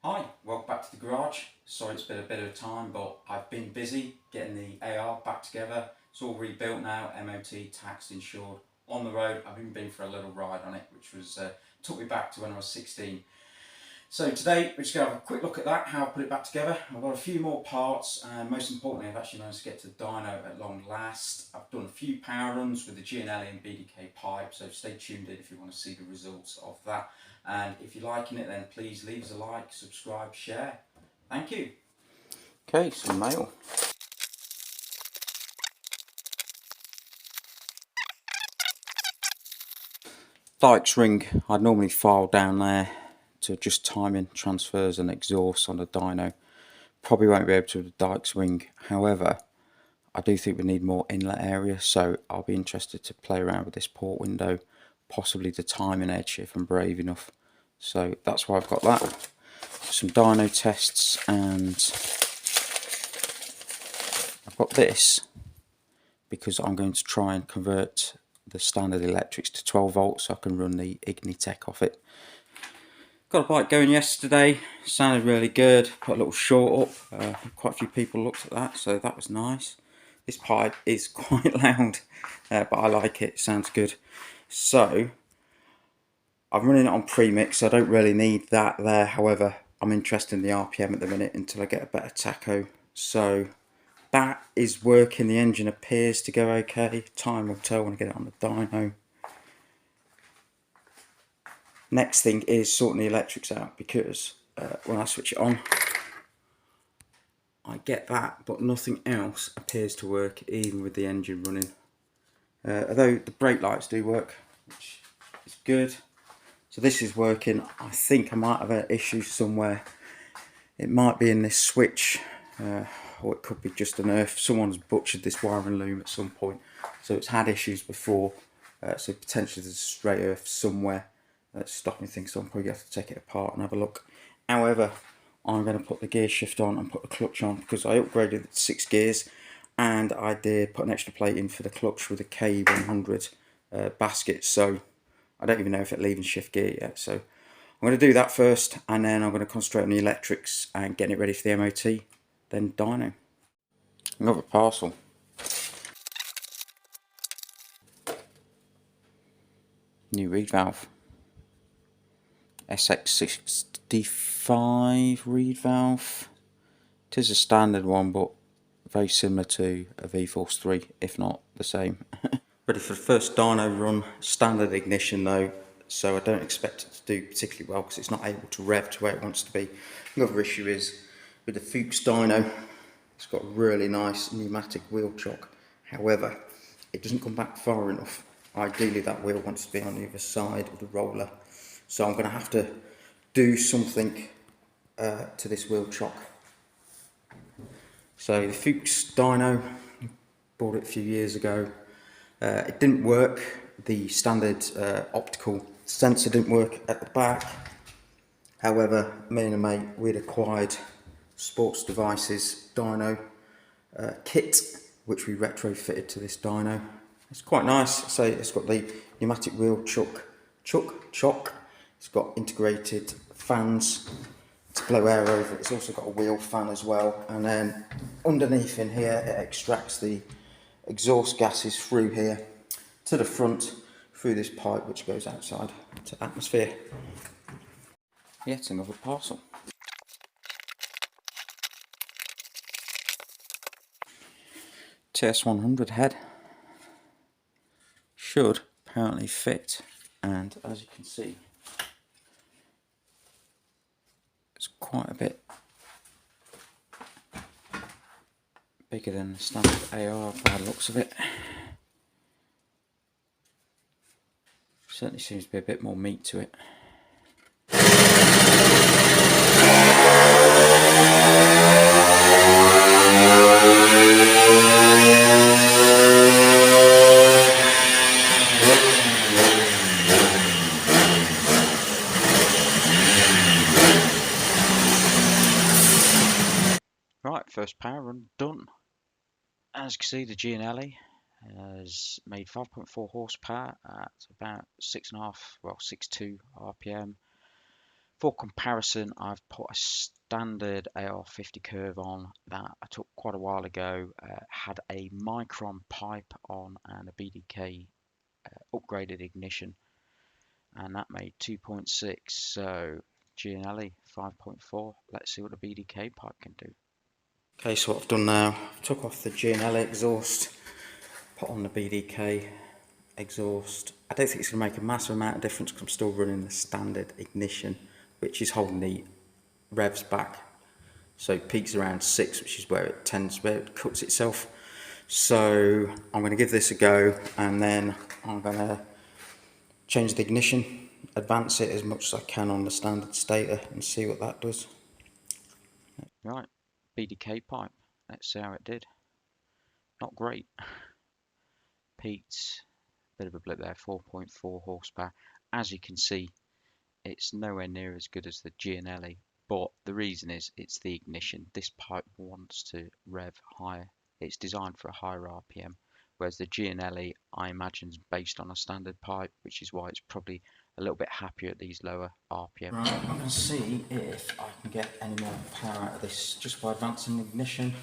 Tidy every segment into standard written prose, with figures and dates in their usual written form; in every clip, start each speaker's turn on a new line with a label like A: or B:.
A: Hi, welcome back to the garage. Sorry it's been a bit of time, but I've been busy getting the AR back together. It's all rebuilt now, MOT, taxed, insured, on the road. I've even been for a little ride on it, which was took me back to when I was 16. So today we're just going to have a quick look at that, how I put it back together. I've got a few more parts, and most importantly I've actually managed to get to the dyno at long last. I've done a few power runs with the Giannelli and BDK pipe, so stay tuned in if you want to see the results of that. And if you're liking it, then please leave us a like, subscribe, share. Thank you. Okay, some mail. Dykes ring, I'd normally file down there to adjust timing, transfers and exhausts on the dyno. Probably won't be able to with the Dykes ring, however I do think we need more inlet area, so I'll be interested to play around with this port window, possibly the timing edge if I'm brave enough. So that's why I've got that. Some dyno tests, and I've got this because I'm going to try and convert the standard electrics to 12 volts so I can run the Ignitec off it. Got a bike going yesterday, sounded really good, put a little short up, quite a few people looked at that, so that was nice. This pipe is quite loud, but I like it, sounds good. So, I'm running it on premix, so I don't really need that there, however, I'm interested in the RPM at the minute until I get a better tacho. So, that is working, the engine appears to go okay, time will tell when I get it on the dyno. Next thing is sorting the electrics out, because when I switch it on, I get that, but nothing else appears to work, even with the engine running. Although the brake lights do work, which is good. So this is working. I think I might have an issue somewhere. It might be in this switch, or it could be just an earth. Someone's butchered this wiring loom at some point, so it's had issues before. So potentially there's a stray earth somewhere that's stopping things, so I'm probably going to have to take it apart and have a look. However, I'm going to put the gear shift on and put the clutch on because I upgraded it to 6 gears, and I did put an extra plate in for the clutch with a K100 basket, so I don't even know if it'll even shift gear yet. So I'm going to do that first, and then I'm going to concentrate on the electrics and getting it ready for the MOT, then dyno. Another parcel. New reed valve. SX65 reed valve. It is a standard one, but very similar to a V-Force 3, if not the same. Ready for the first dyno run, standard ignition though, so I don't expect it to do particularly well because it's not able to rev to where it wants to be. Another issue is with the Fuchs dyno, it's got really nice pneumatic wheel chock, however it doesn't come back far enough. Ideally that wheel wants to be on the other side of the roller, so I'm going to have to do something to this wheel chock. So the Fuchs dyno, bought it a few years ago. It didn't work. The standard optical sensor didn't work at the back. However, me and a mate, we'd acquired Sports Devices dyno kit, which we retrofitted to this dyno. It's quite nice. So it's got the pneumatic wheel chock. It's got integrated fans to blow air over it. It's also got a wheel fan as well, and then underneath in here it extracts the exhaust gases through here to the front through this pipe which goes outside to atmosphere. Yet another parcel. TS100 head should apparently fit, and as you can see it's quite a bit bigger than the standard AR by the looks of it. Certainly seems to be a bit more meat to it. Right, first power run done. As you can see, the Giannelli has made 5.4 horsepower at about 6.5, well 6.2 RPM.
B: For comparison, I've put a standard AR50 curve on that I took quite a while ago, had a micron pipe on and a BDK upgraded ignition, and that made 2.6. So Giannelli 5.4. Let's see what the BDK pipe can do.
A: Okay, so what I've done now, I've took off the Giannelli exhaust, put on the BDK exhaust. I don't think it's going to make a massive amount of difference because I'm still running the standard ignition, which is holding the revs back. So it peaks around 6, which is where it cuts itself. So I'm going to give this a go, and then I'm going to change the ignition, advance it as much as I can on the standard stator, and see what that does.
B: Right, BDK pipe. Let's see how it did. Not great. Peaked, bit of a blip there, 4.4 horsepower. As you can see, it's nowhere near as good as the Giannelli, but the reason is it's the ignition. This pipe wants to rev higher. It's designed for a higher RPM, whereas the Giannelli, I imagine, is based on a standard pipe, which is why it's probably a little bit happier at these lower RPM.
A: Right, I'm going to see if I can get any more power out of this just by advancing the ignition.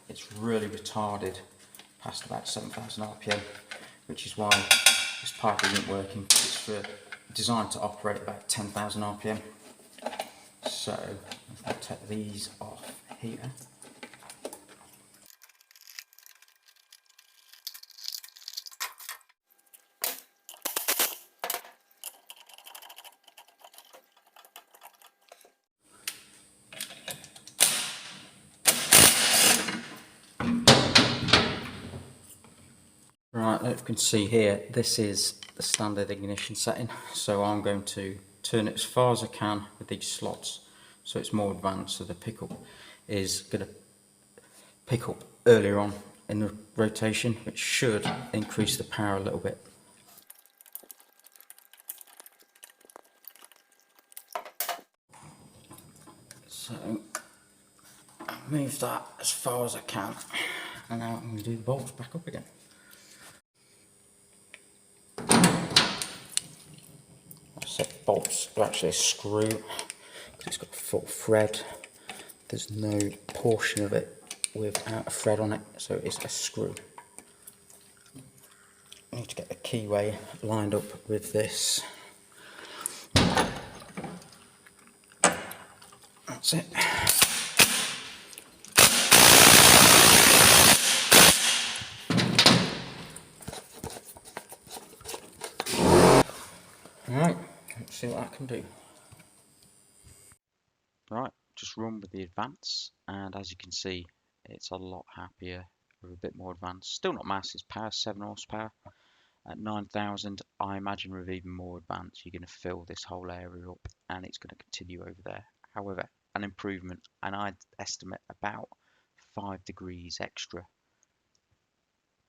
A: It's really retarded past about 7,000 RPM, which is why this pipe isn't working. It's designed to operate about 10,000 RPM. So I'll take these off here. Right, as you can see here, this is the standard ignition setting. So I'm going to turn it as far as I can with these slots, so it's more advanced, so the pickup is going to pick up earlier on in the rotation, which should increase the power a little bit. So I'll move that as far as I can, and now I'm going to do the bolts back up again. So bolts are actually a screw because it's got a full thread. There's no portion of it without a thread on it, so it's a screw. I need to get the keyway lined up with this. That's it. Alright, let's see what I can do.
B: Right, just run with the advance, and as you can see, it's a lot happier with a bit more advance. Still not massive power, 7 horsepower. At 9,000, I imagine with even more advance, you're going to fill this whole area up, and it's going to continue over there. However, an improvement, and I'd estimate about 5 degrees extra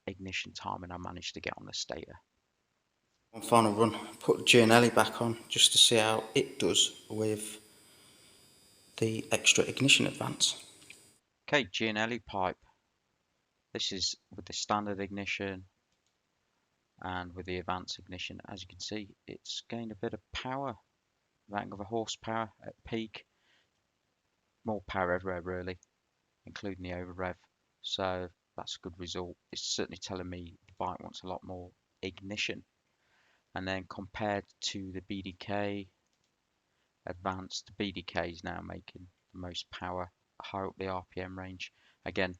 B: ignition time, and I managed to get on the stator.
A: One final run, put the Giannelli back on just to see how it does with the extra ignition advance.
B: Okay, Giannelli pipe. This is with the standard ignition and with the advanced ignition. As you can see, it's gained a bit of power, rank of a horsepower at peak. More power everywhere really, including the over rev. So that's a good result. It's certainly telling me the bike wants a lot more ignition. And then compared to the BDK advanced, the BDK is now making the most power higher up the RPM range. Again,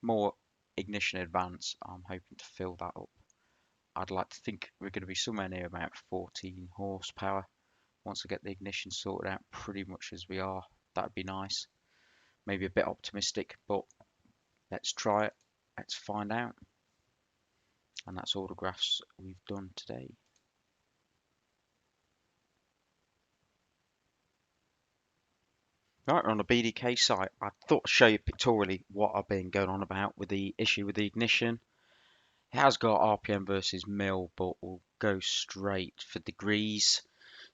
B: more ignition advance. I'm hoping to fill that up. I'd like to think we're going to be somewhere near about 14 horsepower once I get the ignition sorted out pretty much as we are. That'd be nice. Maybe a bit optimistic, but let's try it. Let's find out. And that's all the graphs we've done today. Right, on the BDK site, I thought I'd show you pictorially what I've been going on about with the issue with the ignition. It has got RPM versus mil, but we'll go straight for degrees.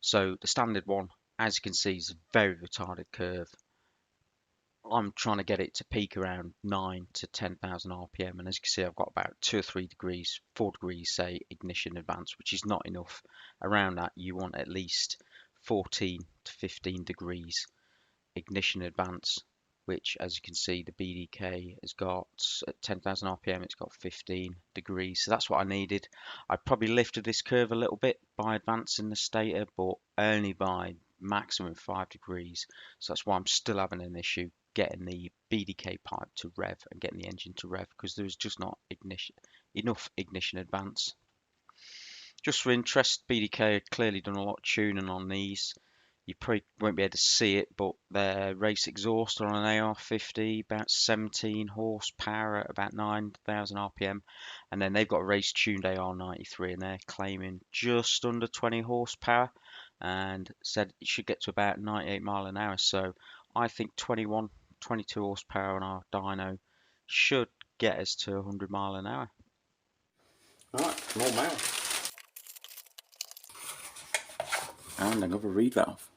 B: So the standard one, as you can see, is a very retarded curve. I'm trying to get it to peak around 9 to 10,000 RPM, and as you can see, I've got about 2 or 3 degrees, 4 degrees, say, ignition advance, which is not enough. Around that, you want at least 14 to 15 degrees ignition advance, which, as you can see, the BDK has got at 10,000 RPM, it's got 15 degrees. So that's what I needed. I probably lifted this curve a little bit by advancing the stator, but only by maximum 5 degrees. So that's why I'm still having an issue getting the BDK pipe to rev and getting the engine to rev, because there's just not enough ignition advance. Just for interest, BDK had clearly done a lot of tuning on these. You probably won't be able to see it, but their race exhaust on an AR50, about 17 horsepower at about 9,000 RPM. And then they've got a race tuned AR93 and they're claiming just under 20 horsepower and said it should get to about 98 mile an hour. So I think 21, 22 horsepower on our dyno should get us to 100 mile an hour.
A: Right, more mail. And another reed valve.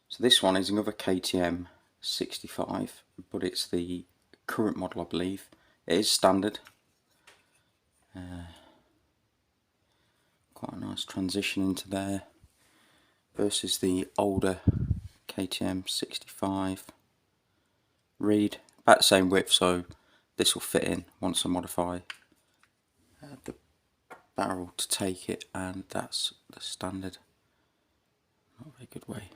A: So this one is another KTM 65, but it's the current model, I believe. It is standard. Quite a nice transition into there versus the older KTM 65 reed. About the same width, so this will fit in once I modify the barrel to take it, and that's the standard. Not a very good way.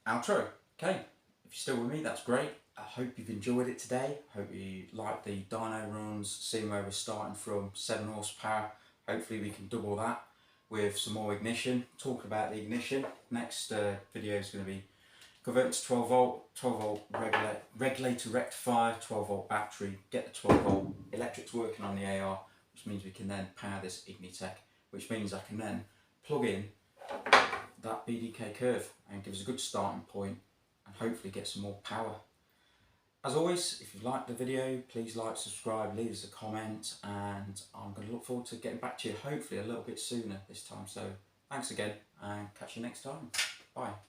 A: Outro. Okay, if you're still with me, that's great. I hope you've enjoyed it today. Hope you like the dyno runs, seeing where we're starting from 7 horsepower. Hopefully we can double that with some more ignition. Talk about the ignition. Next video is going to be converting to 12 volt regulator rectifier, 12 volt battery, get the 12 volt electrics working on the AR, which means we can then power this Ignitec, which means I can then plug in that BDK curve and give us a good starting point and hopefully get some more power. As always, if you liked the video, please like, subscribe, leave us a comment, and I'm going to look forward to getting back to you hopefully a little bit sooner this time. So thanks again and catch you next time. Bye.